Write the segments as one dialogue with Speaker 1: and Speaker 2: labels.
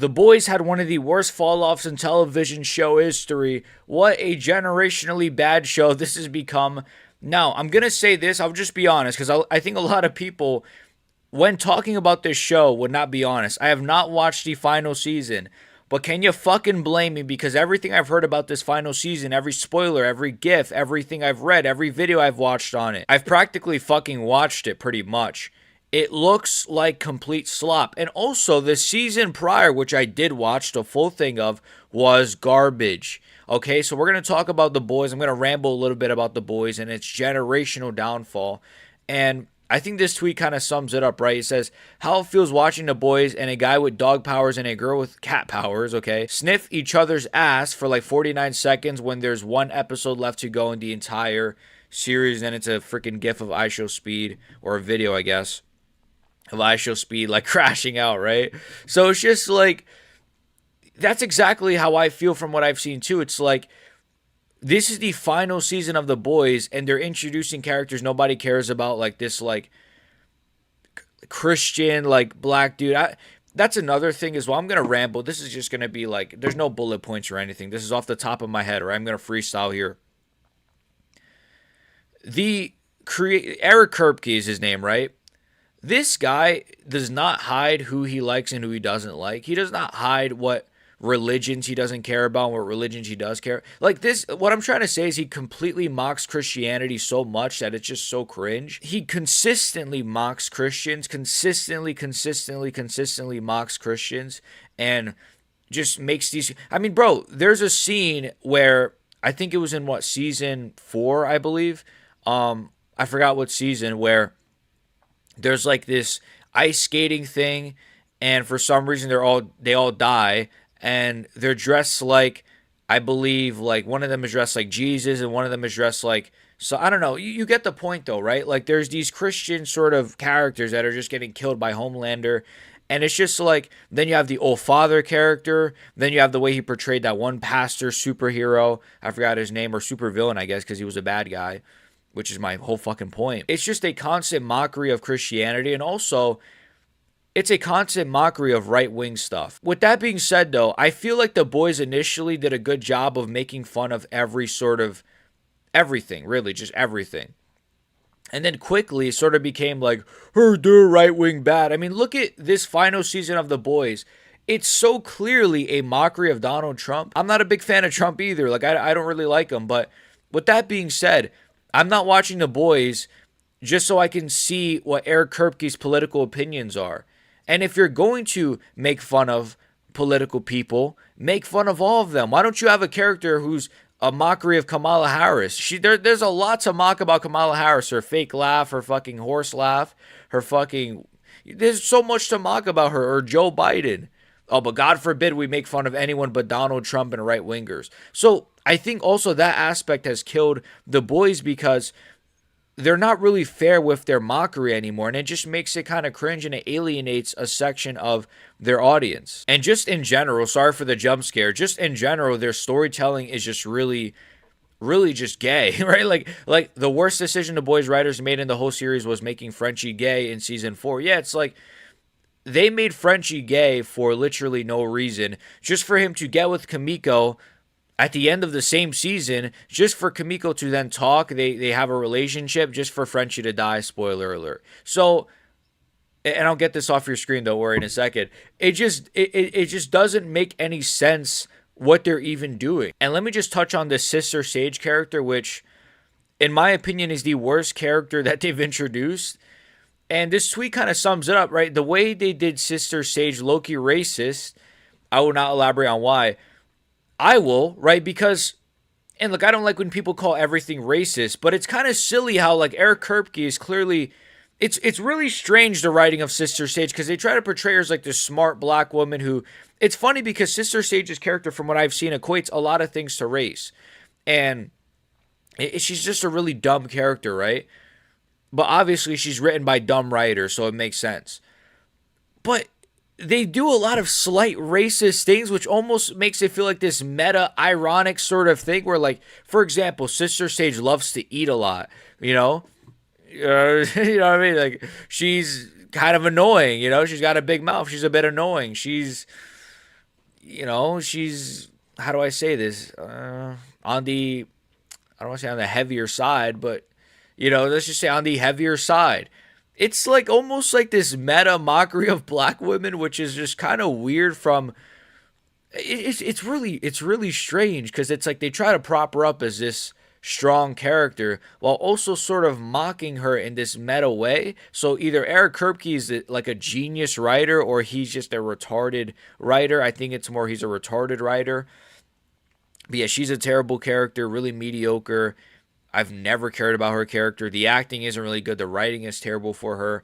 Speaker 1: The Boys had one of the worst fall offs in television show history. What a generationally bad show this has become. Now, I'm going to say this, I'll just be honest, because I think a lot of people, when talking about this show, would not be honest. I have not watched the final season. But can you fucking blame me? Because everything I've heard about this final season, every spoiler, every GIF, everything I've read, every video I've watched on it, I've practically fucking watched it pretty much. It looks like complete slop. And also, the season prior, which I did watch the full thing of, was garbage. Okay, so we're going to talk about The Boys. I'm going to ramble a little bit about The Boys and its generational downfall. And I think this tweet kind of sums it up, right? It says, how it feels watching The Boys and a guy with dog powers and a girl with cat powers, okay, sniff each other's ass for like 49 seconds when there's one episode left to go in the entire series. And it's a freaking gif of IShowSpeed, or a video, I guess, of IShowSpeed like crashing out, right? So it's just like, that's exactly how I feel from what I've seen too. It's like, this is the final season of The Boys, and they're introducing characters nobody cares about, like this, like Christian, like black dude. That's another thing as well. I'm gonna ramble. This is just gonna be like, there's no bullet points or anything. This is off the top of my head, or I'm gonna freestyle here. Eric Kripke is his name, right? This guy does not hide who he likes and who he doesn't like. He does not hide what religions he doesn't care about, what religions he does care. Like this, what I'm trying to say is he completely mocks Christianity so much that it's just so cringe. He consistently mocks Christians, consistently mocks Christians, and just makes these. I mean, bro, there's a scene where I think it was in what, season 4, I believe. I forgot what season, where there's like this ice skating thing, and for some reason they all die, and they're dressed like, I believe, like one of them is dressed like Jesus and one of them is dressed like, so I don't know, you get the point though, right? Like there's these Christian sort of characters that are just getting killed by Homelander, and it's just like, then you have the old father character, then you have the way he portrayed that one pastor superhero, I forgot his name, or supervillain, I guess, because he was a bad guy, which is my whole fucking point. It's just a constant mockery of Christianity, and also it's a constant mockery of right-wing stuff. With that being said, though, I feel like The Boys initially did a good job of making fun of every sort of everything, really, just everything. And then quickly it sort of became like, they're right-wing bad. I mean, look at this final season of The Boys. It's so clearly a mockery of Donald Trump. I'm not a big fan of Trump either. Like, I don't really like him. But with that being said, I'm not watching The Boys just so I can see what Eric Kripke's political opinions are. And if you're going to make fun of political people, make fun of all of them. Why don't you have a character who's a mockery of Kamala Harris? There's a lot to mock about Kamala Harris. Her fake laugh, her fucking horse laugh, her fucking... There's so much to mock about her. Or Joe Biden. Oh, but God forbid we make fun of anyone but Donald Trump and right-wingers. So I think also that aspect has killed The Boys, because they're not really fair with their mockery anymore, and it just makes it kind of cringe, and it alienates a section of their audience. And just in general, sorry for the jump scare, just in general, their storytelling is just really just gay, right? Like the worst decision The Boys writers made in the whole series was making Frenchie gay in season 4. Yeah, it's like they made Frenchie gay for literally no reason, just for him to get with Kimiko at the end of the same season, just for Kimiko to then talk. They have a relationship just for Frenchie to die. Spoiler alert. So, and I'll get this off your screen, don't worry, in a second. It just doesn't make any sense what they're even doing. And let me just touch on the Sister Sage character, which, in my opinion, is the worst character that they've introduced. And this tweet kind of sums it up, right? The way they did Sister Sage low-key racist, I will not elaborate on why. I will, right? Because, and look, I don't like when people call everything racist, but it's kind of silly how, like, Eric Kripke is clearly, it's really strange, the writing of Sister Sage, because they try to portray her as like this smart black woman who, it's funny because Sister Sage's character, from what I've seen, equates a lot of things to race. And she's just a really dumb character, right? But obviously she's written by dumb writers, so it makes sense. But they do a lot of slight racist things, which almost makes it feel like this meta ironic sort of thing where, like, for example, Sister Sage loves to eat a lot, you know? You know what I mean? Like, she's kind of annoying, you know? She's got a big mouth. She's a bit annoying. She's she's, how do I say this? On the, I don't want to say on the heavier side, but let's just say on the heavier side. It's like almost like this meta mockery of black women, which is just kind of weird. It's really strange because it's like they try to prop her up as this strong character while also sort of mocking her in this meta way. So either Eric Kripke is like a genius writer or he's just a retarded writer. I think it's more he's a retarded writer. But yeah, she's a terrible character, really mediocre. I've never cared about her character. The acting isn't really good. The writing is terrible for her.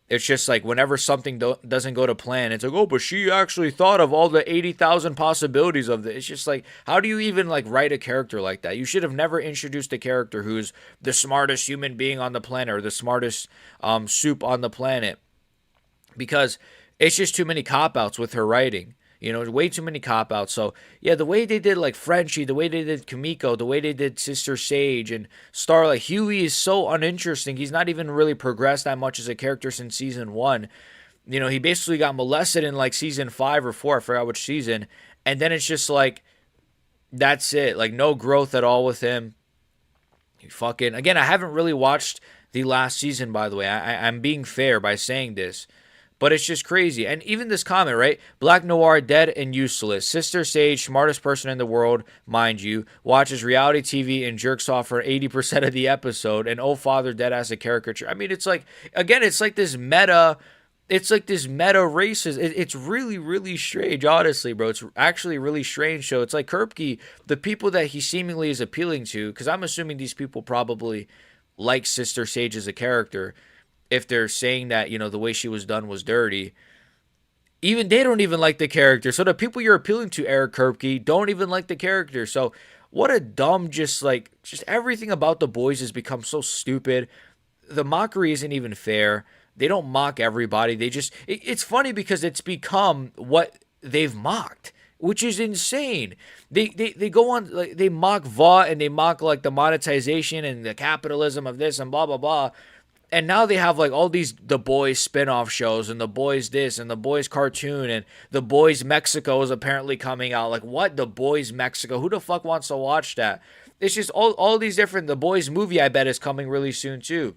Speaker 1: It's just like whenever something doesn't go to plan, it's like, oh, but she actually thought of all the 80,000 possibilities of this. It's just like, how do you even like write a character like that? You should have never introduced a character who's the smartest human being on the planet or the smartest soup on the planet, because it's just too many cop outs with her writing. Way too many cop outs. So yeah, the way they did like Frenchie, the way they did Kimiko, the way they did Sister Sage and Starlight, Huey is so uninteresting. He's not even really progressed that much as a character since season one. He basically got molested in like season 5 or 4. I forgot which season. And then it's just like, that's it. Like no growth at all with him. Again, I haven't really watched the last season, by the way. I'm being fair by saying this. But it's just crazy. And even this comment, right? Black Noir, dead and useless. Sister Sage, smartest person in the world, mind you, watches reality TV and jerks off for 80% of the episode. And oh, father, dead as a caricature. I mean, it's like, again, it's like this meta. It's like this meta racist. It's really, really strange, honestly, bro. It's actually a really strange show. It's like Kripke, the people that he seemingly is appealing to, because I'm assuming these people probably like Sister Sage as a character. If they're saying that, the way she was done was dirty, even they don't even like the character. So the people you're appealing to, Eric Kripke, don't even like the character. So what a dumb, just everything about The Boys has become so stupid. The mockery isn't even fair. They don't mock everybody. It's funny because it's become what they've mocked, which is insane. They go on, like, they mock Vought and they mock like the monetization and the capitalism of this and blah, blah, blah. And now they have like all these The Boys spin-off shows and The Boys this and The Boys cartoon and The Boys Mexico is apparently coming out. Like, what? The Boys Mexico? Who the fuck wants to watch that? It's just all these different, The Boys movie I bet is coming really soon too.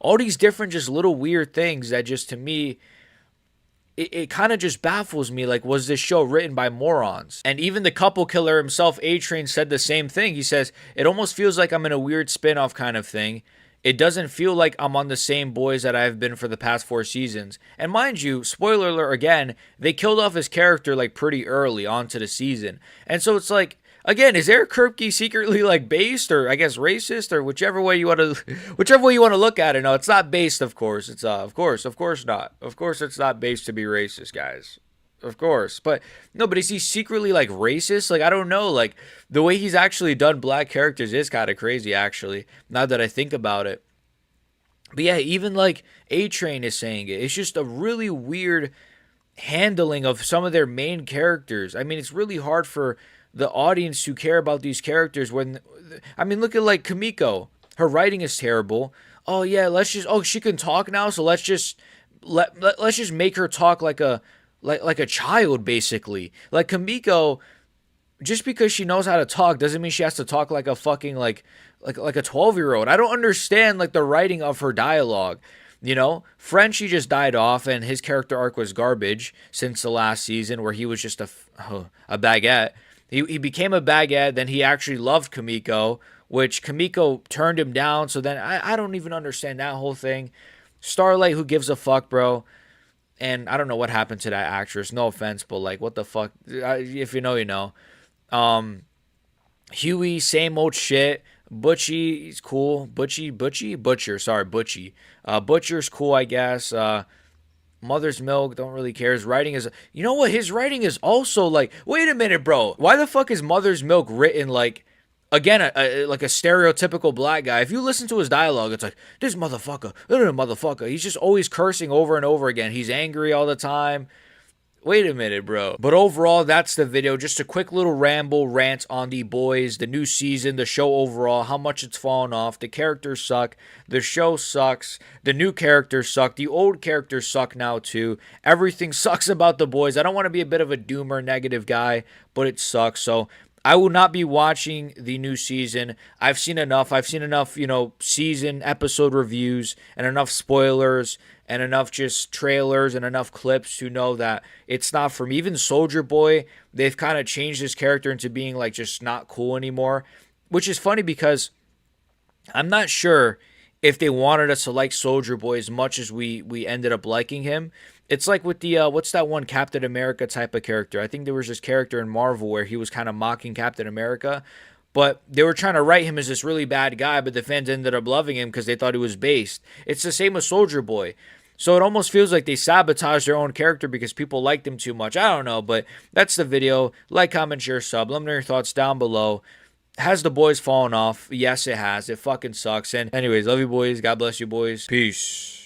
Speaker 1: All these different just little weird things that just, to me, it kind of just baffles me. Like, was this show written by morons? And even the couple killer himself, A-Train, said the same thing. He says, it almost feels like I'm in a weird spin-off kind of thing. It doesn't feel like I'm on the same boys that I've been for the past 4 seasons. And mind you, spoiler alert again, they killed off his character like pretty early onto the season. And so it's like, again, is Eric Kripke secretly like based or I guess racist or whichever way you want to look at it? No, it's not based, of course. It's of course not. Of course it's not based to be racist, guys. Of course. But no, but is he secretly like racist? Like, I don't know. Like, the way he's actually done black characters is kind of crazy, actually, now that I think about it. But yeah, even like A-Train is saying it. It's just a really weird handling of some of their main characters. I mean, it's really hard for the audience to care about these characters when, I mean, look at like Kimiko. Her writing is terrible. Oh yeah, she can talk now, so let's just make her talk like a child, basically. Like Kimiko, just because she knows how to talk doesn't mean she has to talk like a fucking like a 12-year-old. I don't understand like the writing of her dialogue. Frenchie just died off and his character arc was garbage since the last season where he was just a baguette. He became a baguette, then he actually loved Kimiko, which Kimiko turned him down. So then I don't even understand that whole thing. Starlight, who gives a fuck, bro? And I don't know what happened to that actress. No offense, but like, what the fuck? If you know, you know. Huey, same old shit. Butchie, he's cool. Butcher. Sorry, Butchie. Butcher's cool, I guess. Mother's Milk, don't really care. His writing is, you know what? His writing is also like, wait a minute, bro. Why the fuck is Mother's Milk written like, again, like a stereotypical black guy? If you listen to his dialogue, it's like, this motherfucker. He's just always cursing over and over again. He's angry all the time. Wait a minute, bro. But overall, that's the video. Just a quick little ramble rant on The Boys, the new season, the show overall, how much it's fallen off. The characters suck. The show sucks. The new characters suck. The old characters suck now, too. Everything sucks about The Boys. I don't want to be a bit of a doomer, negative guy, but it sucks. So I will not be watching the new season. I've seen enough. I've seen enough, season episode reviews and enough spoilers and enough just trailers and enough clips to know that it's not for me. Even Soldier Boy, they've kind of changed his character into being like just not cool anymore, which is funny because I'm not sure if they wanted us to like Soldier Boy as much as we ended up liking him. It's like with the what's that one Captain America type of character? I think there was this character in Marvel where he was kind of mocking Captain America, but they were trying to write him as this really bad guy, but the fans ended up loving him because they thought he was based. It's the same with Soldier Boy. So it almost feels like they sabotaged their own character because people liked him too much. I don't know, but that's the video. Like, comment, share, sub. Let me know your thoughts down below. Has The Boys fallen off? Yes, it has. It fucking sucks. And anyways, love you boys. God bless you boys. Peace.